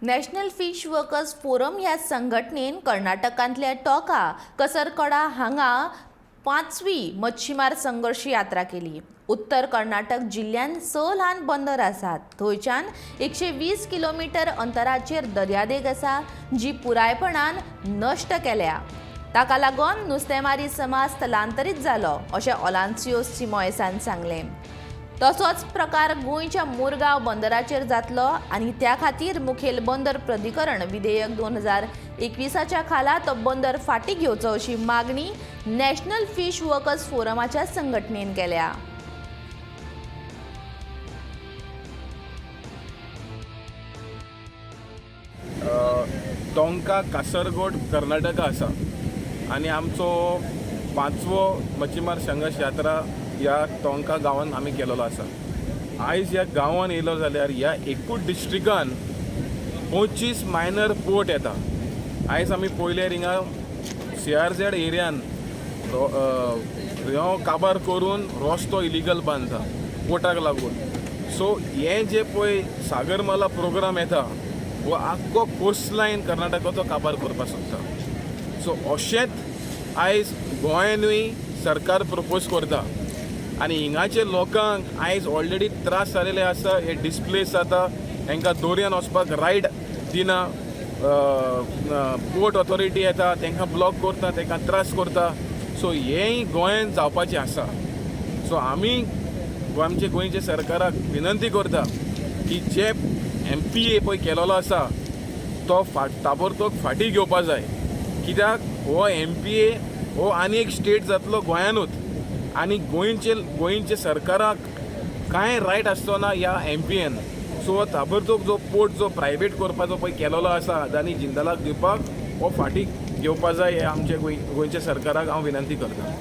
National fish workers forum ह्या संघटनेन कर्नाटकांतल्या टोका कसरकोडा हांगा 5वी मच्छीमार संघर्ष यात्रा केली। उत्तर कर्नाटक जिल्ह्यात 6 ल्हान बंदर आसात। थंयच्यान 120 किलोमीटर अंतराचेर दर्यादेग आसा जी पुरायपणान नष्ट केल्या। ताका लागून नुस्तेमारी समाज स्थलांतरीत जालो अशें ओलांसियोस सिमोएसान सांगलें। तसोच प्रकार गोंयच्या मुरगांव बंदराचेर जातलो आनी त्या खातीर मुखेल बंदर प्राधिकरण विधेयक 2021च्या खाला तो बंदर फाटीं घेवचो अशी मागणी नॅशनल फिश वर्कर्स फोरमाच्या संघटनेन केल्या। टोंका कासरगोड कर्नाटका आसा आनी आमचो 5वो मच्छीमार संघर्श यात्रा ह्या टोंका गांवांत आमी केलेलो आसा। आयज ह्या गांवांत येयलो जाल्यार ह्या एकूच डिस्ट्रिक्टान 25 मायनर पोर्ट येता। आयज आमी पळयल्यार हिंगा CRZ एरियान काबार करून रस्तो इलिगल बांदता पोर्टाक लागून। सो हे जे पळय सागरमाला प्रोग्राम येता वो आख्खो कोस्टलायन कर्नाटकाचो काबार करपाक सोदता। सो अशेंच आयज गोंयानूय सरकार प्रपोज करता आनी हिंगाचे लोकांक आयज ऑलरेडी त्रास जालेले आसा। हे डिस्प्लेस जाता, तांकां दर्यान वचपाक रायड दिना, पोर्ट ऑथॉरिटी येता तांकां ब्लॉक करता, तांकां त्रास करता। सो हेंय गोंयान जावपाचें आसा। सो आमी आमचे गोंयचे सरकाराक विनंती करता की जे MPA पळय केलेलो आसा तो ताबडतोब फाटीं घेवपा जाय, कित्याक हो MPA हो आनी एक स्टेट जातलो गोंयानूच आनी गोंयचे सरकाराक कांय रायट आसचो ना ह्या MPAन। सो ताबडतोब जो पोर्ट जो प्रायवेट करपाचो पळय केलेलो आसा जानी जिंदालाक दिवपाक हो फाटीं घेवपा जाय हे आमचे गोंयच्या सरकाराक हांव विनंती करतां।